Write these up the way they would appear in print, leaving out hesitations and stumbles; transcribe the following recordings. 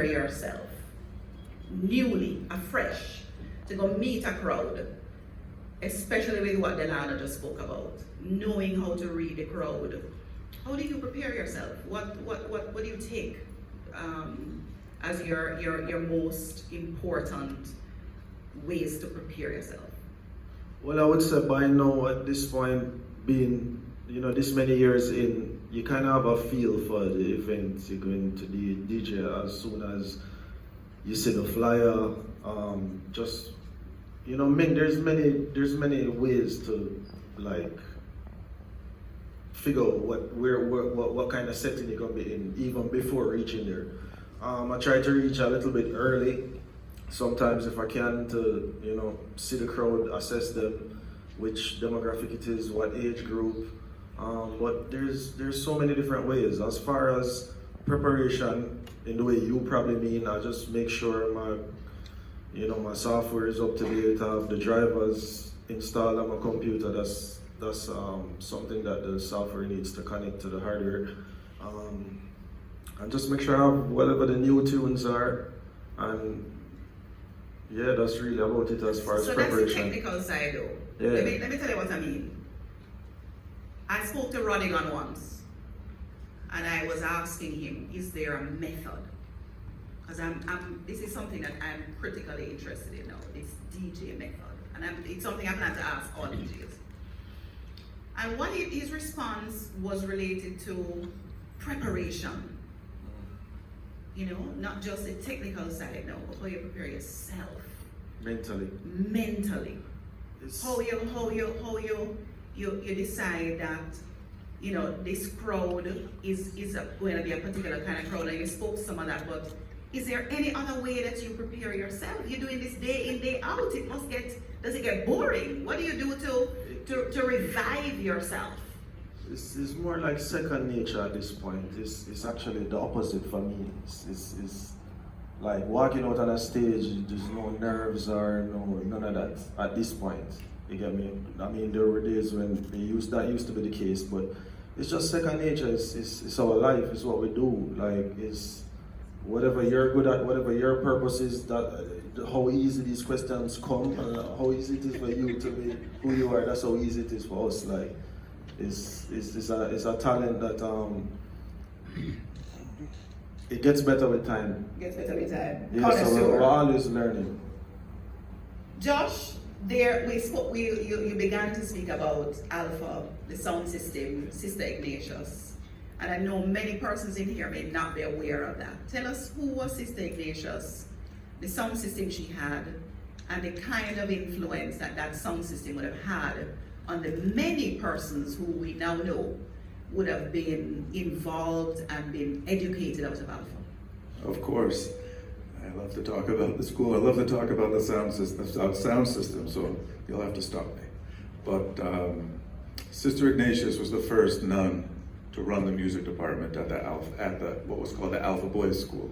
yourself newly, afresh, to go meet a crowd, especially with what Delana just spoke about, knowing how to read the crowd? How do you prepare yourself? What do you take as your most important ways to prepare yourself? Well, I would say by now, at this point, being this many years in, you kind of have a feel for the event you're going to the DJ as soon as you see the flyer. Just there's many ways to like figure out what kind of setting you're gonna be in even before reaching there. I try to reach a little bit early. Sometimes if I can, to see the crowd, assess them, which demographic it is, what age group. But there's so many different ways. As far as preparation, in the way you probably mean, I just make sure my software is up to date. I have the drivers installed on my computer. That's something that the software needs to connect to the hardware. And just make sure I have whatever the new tunes are, and yeah, that's really about it as far as preparation. So that's the technical side though. Yeah. Let me tell you what I mean. I spoke to Rodigan once, and I was asking him, is there a method? Because this is something that I'm critically interested in now, this DJ method. And it's something I plan to ask all DJs. And his response was related to preparation. Not just the technical side now, but how you prepare yourself. Mentally. How you decide that this crowd is going to be a particular kind of crowd, and you spoke some of that, but is there any other way that you prepare yourself? You're doing this day in, day out. Does it get boring? What do you do to revive yourself? It's more like second nature at this point. It's actually the opposite for me. It's like walking out on a stage, there's no nerves or none of that at this point. You get me? I mean, there were days when that used to be the case, but it's just second nature. It's our life. It's what we do. Like, it's whatever you're good at, whatever your purpose is. How easy these questions come, how easy it is for you to be who you are. That's how easy it is for us. Like, it's a talent that it gets better with time. Gets better with time. Yeah, so we're always learning. Josh, you began to speak about Alpha, the sound system, Sister Ignatius. And I know many persons in here may not be aware of that. Tell us, who was Sister Ignatius, the sound system she had, and the kind of influence that sound system would have had on the many persons who we now know would have been involved and been educated out of Alpha. Of course. I love to talk about the school. I love to talk about the sound system, so you'll have to stop me. But Sister Ignatius was the first nun to run the music department at what was called the Alpha Boys School.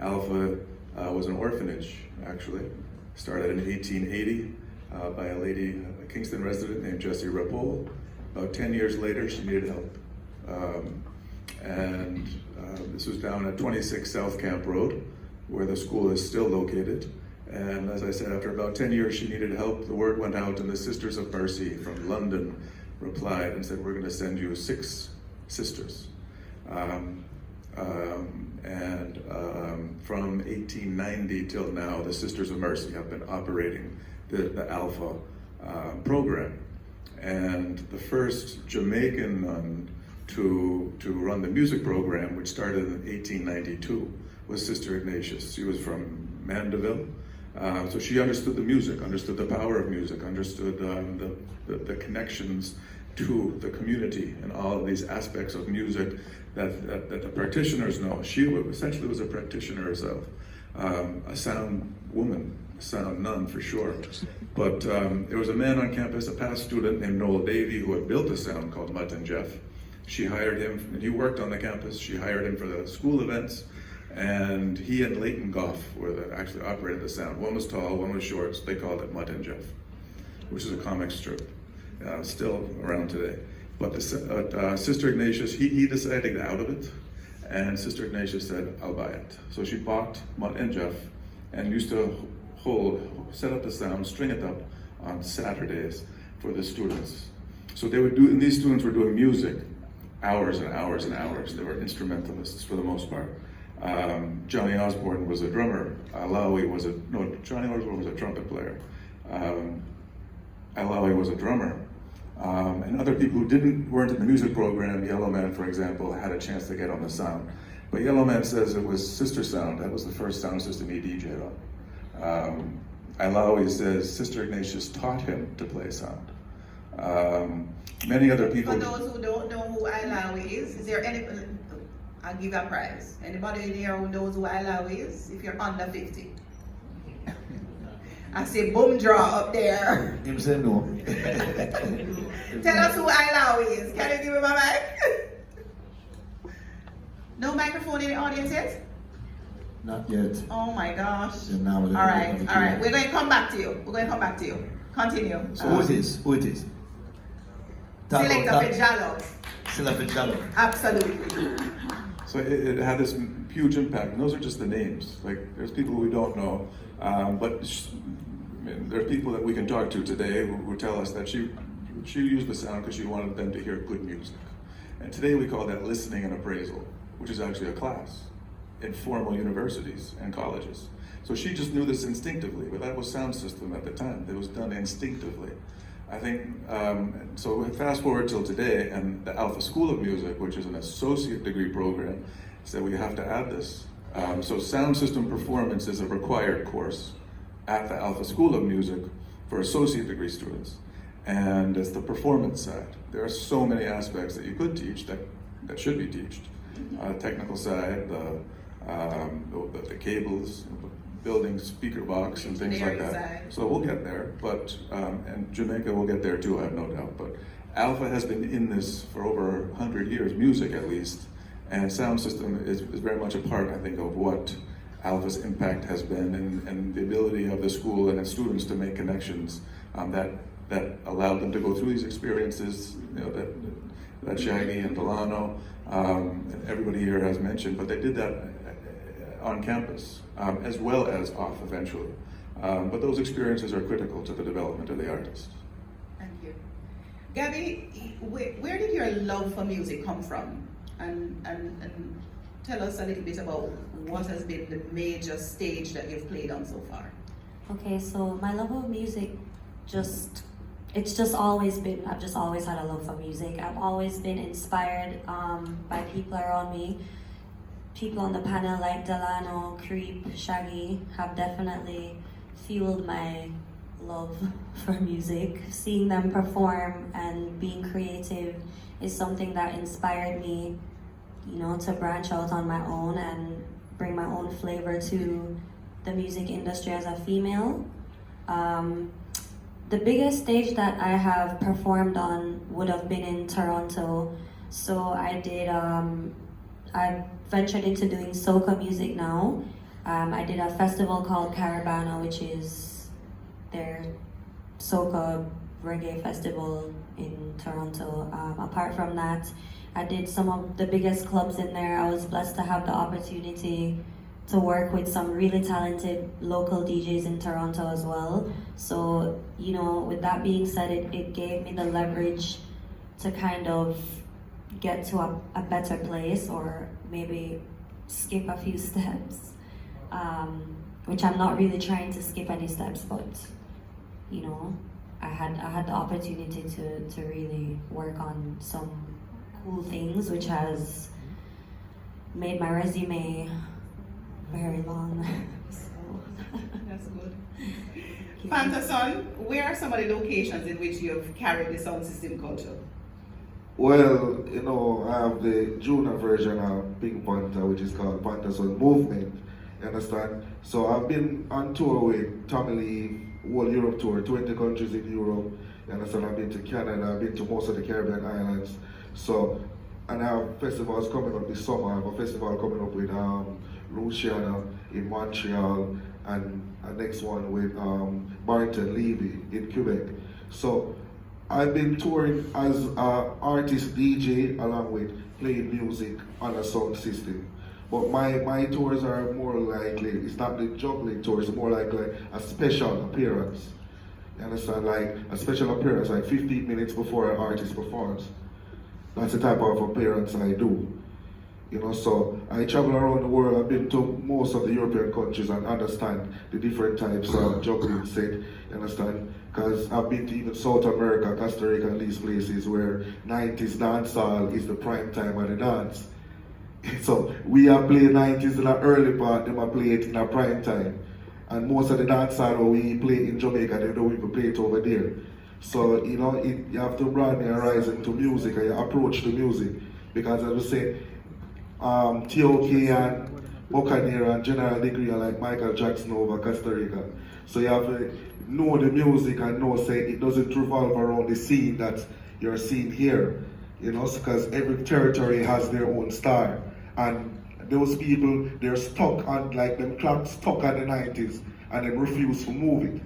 Alpha was an orphanage, actually. Started in 1880 by a lady, a Kingston resident named Jessie Rapole. About 10 years later, she needed help. This was down at 26 South Camp Road, where the school is still located. And as I said, after about 10 years, she needed help. The word went out, and the Sisters of Mercy from London replied and said, we're going to send you 6 sisters. From 1890 till now, the Sisters of Mercy have been operating the Alpha program. And the first Jamaican nun to run the music program, which started in 1892, was Sister Ignatius. She was from Mandeville. So she understood the music, understood the power of music, understood the connections to the community and all of these aspects of music that the practitioners know. She essentially was a practitioner herself, a sound woman, a sound nun for sure. But there was a man on campus, a past student named Noel Davey, who had built a sound called Mutt and Jeff. She hired him, and he worked on the campus. She hired him for the school events, and he and Leighton Goff actually operated the sound. One was tall, one was short, so they called it Mutt and Jeff, which is a comic strip, still around today. But Sister Ignatius, he decided to get out of it, And Sister Ignatia said, I'll buy it. So she bought Mutt and Jeff and used to set up the sound, string it up on Saturdays for the students. So they would do, and these students were doing music hours and hours and hours. They were instrumentalists for the most part. Johnny Osborne was a drummer. Johnny Osborne was a trumpet player. Alawi was a drummer. And other people who weren't in the music program, Yellow Man, for example, had a chance to get on the sound. But Yellow Man says it was Sister Sound. That was the first sound system he DJ'd on. Alawi says Sister Ignatius taught him to play sound. Many other people. For those who don't know who Alawi is there any? I'll give a prize. Anybody in here who knows who Alawi is? If you're under 50. I say boom draw up there. Him say no. Tell us who Alawi is. Can you give him a mic? No microphone in the audience yet? Not yet. Oh my gosh. Yeah, now all right. We're going to come back to you. Continue. So who it is? Selector Fitzgerald. Selector Fitzgerald. Absolutely. So it had this huge impact, and those are just the names. Like, there's people we don't know, but there are people that we can talk to today who tell us that she used the sound because she wanted them to hear good music. And today we call that listening and appraisal, which is actually a class in formal universities and colleges. So she just knew this instinctively, but that was sound system at the time. It was done instinctively. I think, so fast forward till today, and the Alpha School of Music, which is an associate degree program, said we have to add this. So sound system performance is a required course at the Alpha School of Music for associate degree students. And it's the performance side. There are so many aspects that you could teach that should be taught. Technical side, the cables, building speaker box and things like that. Side. So we'll get there, but and Jamaica will get there too, I have no doubt. But Alpha has been in this for over 100 years, music at least, and sound system is very much a part, I think, of what Alpha's impact has been, and the ability of the school and its students to make connections that allowed them to go through these experiences, that Shaggy and Delano, and everybody here has mentioned, but they did that on campus, as well as off eventually. But those experiences are critical to the development of the artist. Thank you. Gabby, where did your love for music come from? And tell us a little bit about what has been the major stage that you've played on so far. Okay, so my love of music it's just always been, I've just always had a love for music. I've always been inspired by people around me. People on the panel like Delano, Creep, Shaggy have definitely fueled my love for music. Seeing them perform and being creative is something that inspired me, to branch out on my own and bring my own flavor to the music industry as a female. The biggest stage that I have performed on would have been in Toronto. So I ventured into doing soca music now. I did a festival called Caravana, which is their soca reggae festival in Toronto. Apart from that, I did some of the biggest clubs in there. I was blessed to have the opportunity to work with some really talented local DJs in Toronto as well. So, with that being said, it gave me the leverage to kind of get to a better place, or maybe skip a few steps, which I'm not really trying to skip any steps, but I had the opportunity to really work on some cool things, which has made my resume very long. That's good. Fantason, where are some of the locations in which you have carried the sound system culture? Well, I have the junior version of Pink Panther, which is called Fantason Movement. You understand? So I've been on tour with Tommy Lee, World Europe Tour, 20 countries in Europe. You understand? I've been to Canada, I've been to most of the Caribbean islands. So, and I have festivals coming up this summer. I have a festival coming up with Luciana in Montreal, and a next one with Barrington Levy in Quebec. So I've been touring as an artist DJ along with playing music on a sound system. But my tours are more likely, it's not the juggling tours, it's more like a special appearance. You understand? Like a special appearance, like 15 minutes before an artist performs. That's the type of appearance I do. You know, so I travel around the world. I've been to most of the European countries and understand the different types of juggling set. You understand? Because I've been to even South America, Costa Rica, and these places where 90s dancehall is the prime time of the dance. So we are playing 90s in the early part, them are play it in the prime time. And most of the dancehall we play in Jamaica, they don't even play it over there. So, you know, you have to broaden your horizon to music and your approach to music. Because as we say, TOK and Buccaneer and General Degree are like Michael Jackson over Costa Rica. So you have to know the music and know, say, it doesn't revolve around the scene that you're seeing here. You know, because every territory has their own star. And those people, they're stuck on, like them clocks stuck on the 90s and they refuse to move it.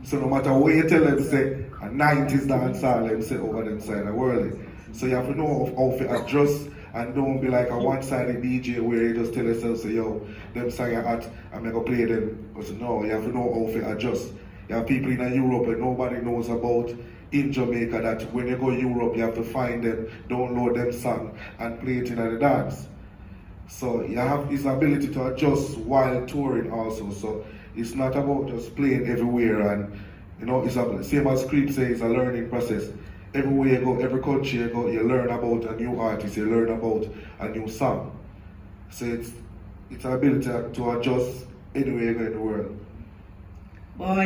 So no matter what you tell them, say, a 90s dancehall, them say over them side of world. So you have to know how to adjust and don't be like a one-sided DJ where you just tell yourself, say, yo, them song are hot, I'm gonna play them. But no, you have to know how to adjust. You have people in Europe that nobody knows about in Jamaica that when you go to Europe, you have to find them, download them song and play it in the dance. So you have this ability to adjust while touring also. So it's not about just playing everywhere, and you know, it's a, same as Creep says, it's a learning process. Everywhere you go, every country you go, you learn about a new artist, you learn about a new song. So it's an ability to adjust anywhere you go in the world. Boy.